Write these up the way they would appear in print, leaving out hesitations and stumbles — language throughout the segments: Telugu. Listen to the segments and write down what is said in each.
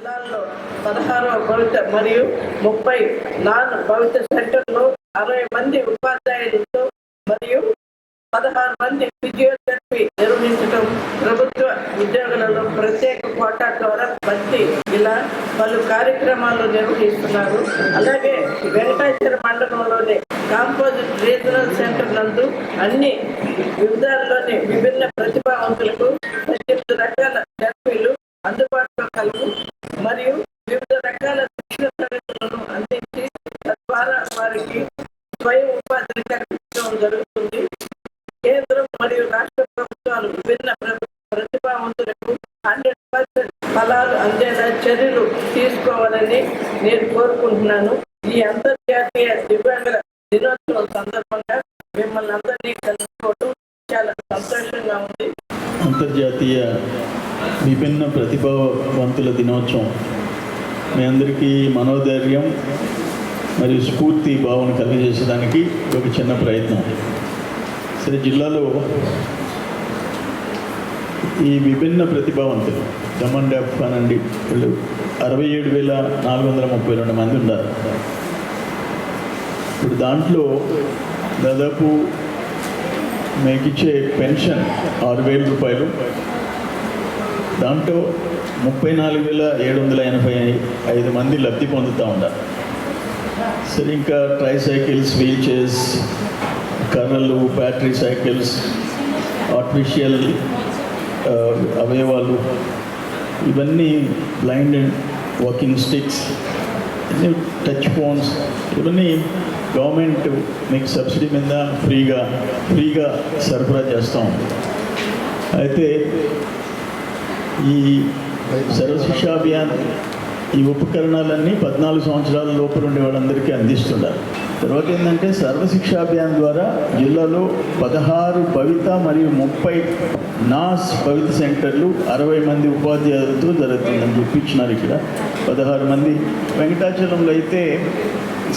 జిల్లాల్లో 16వ భవిత మరియు 30 నాన్ భవిత సెంటర్లో 60 మంది ఉపాధ్యాయులతో మరియు 16 మంది ఫిజియోథెరపీ నిర్వహించడం, ప్రభుత్వ ఉద్యోగులలో ప్రత్యేక కోటా ద్వారా భర్తీ, ఇలా పలు కార్యక్రమాలు నిర్వహిస్తున్నారు. అలాగే వెంకటాచల మండలంలోని కాంపోజిట్ రీజనల్ సెంటర్ నందు అన్ని వివిధాల్లోని విభిన్న ప్రతిభావంతులకు 18 రకాల థెరపీలు అందుబాటులో కలవు మరియు వివిధ రకాల శిక్షణ తరగతులను అందించి తద్వారా వారికి స్వయం ఉపాధిని కల్పించడం జరుగుతుంది. కేంద్రం మరియు రాష్ట్ర ప్రభుత్వాలు విభిన్న ప్రతిభావంతులకు 100% ఫలాలు అందేలా చర్యలు తీసుకోవాలని నేను కోరుకుంటున్నాను. ఈ అంతర్జాతీయ దివ్యాంగుల దినోత్సవం సందర్భంగా మిమ్మల్ని అందరినీ కలుసుకోవడం చాలా సంతోషంగా ఉంది. అంతర్జాతీయ విభిన్న ప్రతిభావంతుల దినోత్సవం మీ అందరికీ మనోధైర్యం మరియు స్ఫూర్తి భావన కలిగజేసేదానికి ఒక చిన్న ప్రయత్నం. సరే, జిల్లాలో ఈ విభిన్న ప్రతిభావంతులు దమన్ డెఫ్ అనండి వీళ్ళు 67,432 మంది ఉన్నారు. ఇప్పుడు దాంట్లో దాదాపు మీకు ఇచ్చే పెన్షన్ 6,000 రూపాయలు, దాంట్లో 34,785 మంది లబ్ధి పొందుతూ ఉన్నారు. సరే, ఇంకా ట్రైసైకిల్స్, వీల్ చైర్స్, కర్రలు, బ్యాటరీ సైకిల్స్, ఆర్టిఫిషియల్ అవయవాలు, ఇవన్నీ blind and walking sticks, touch phones, ఇవన్నీ గవర్నమెంట్ మీకు సబ్సిడీ మీద ఫ్రీగా సరఫరా చేస్తూ ఉంది. అయితే ఈ సర్వశిక్ష అభియాన్ ఈ ఉపకరణాలన్నీ 14 సంవత్సరాల లోపల ఉండే వాళ్ళందరికీ అందిస్తున్నారు. తర్వాత ఏంటంటే సర్వశిక్ష అభియాన్ ద్వారా జిల్లాలో 16 భవిత మరియు 30 నాస్ భవిత సెంటర్లు 60 మంది ఉపాధ్యాయులతో జరుగుతుందని చూపించినారు. ఇక్కడ 16 మంది. వెంకటాచలంలో అయితే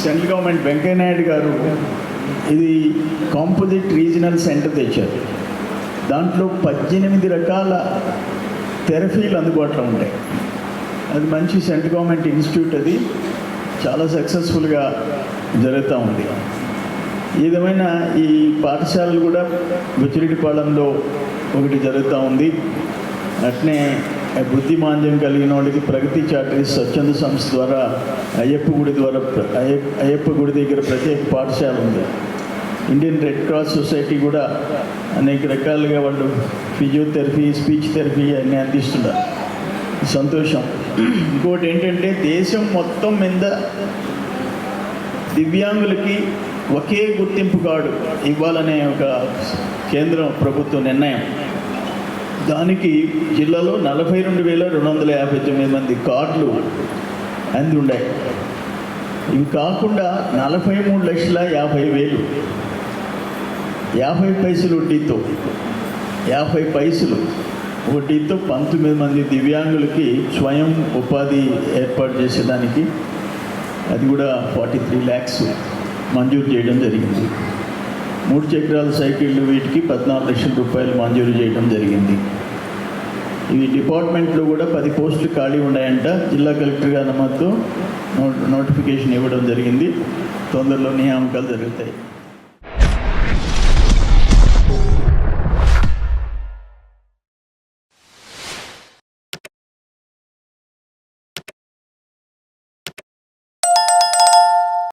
సెంట్రల్ గవర్నమెంట్ వెంకయ్యనాయుడు గారు ఇది కాంపోజిట్ రీజనల్ సెంటర్ తెచ్చారు. దాంట్లో 18 రకాల థెరపీలు అందుబాటులో ఉంటాయి. అది మంచి సెంట్రల్ గవర్నమెంట్ ఇన్స్టిట్యూట్, అది చాలా సక్సెస్ఫుల్గా జరుగుతూ ఉంది. ఏదేమైనా ఈ పాఠశాలలు కూడా బుచ్చిరెడ్డిపాళెంలో ఒకటి జరుగుతూ ఉంది. అట్నే బుద్ధిమాంద్యం కలిగిన వాళ్ళకి ప్రగతి చాటరీ స్వచ్ఛంద సంస్థ ద్వారా అయ్యప్ప గుడి దగ్గర ప్రత్యేక పాఠశాల ఉంది. ఇండియన్ రెడ్ క్రాస్ సొసైటీ కూడా అనేక రకాలుగా వాళ్ళు ఫిజియోథెరపీ, స్పీచ్ థెరపీ అన్నీ అందిస్తున్నారు. సంతోషం. ఇంకోటి ఏంటంటే దేశం మొత్తం మీద దివ్యాంగులకి ఒకే గుర్తింపు కార్డు ఇవ్వాలనే ఒక కేంద్ర ప్రభుత్వ నిర్ణయం. దానికి జిల్లాలో 42,259 మంది కార్డులు అంది ఉన్నాయి. ఇవి కాకుండా 43,50,000 50 పైసలు వడ్డీతో 50 పైసలు వడ్డీతో 19 మంది దివ్యాంగులకి స్వయం ఉపాధి ఏర్పాటు చేసేదానికి అది కూడా 43 lakhs మంజూరు చేయడం జరిగింది. 3 చక్రాల సైకిళ్ళు వీటికి 14 లక్షల రూపాయలు మంజూరు చేయడం జరిగింది. ఈ డిపార్ట్మెంట్లో కూడా 10 పోస్టులు ఖాళీ ఉన్నాయంట. జిల్లా కలెక్టర్ గారి నమోదుతో నోటిఫికేషన్ ఇవ్వడం జరిగింది. తొందరలో నియామకాలు జరుగుతాయి.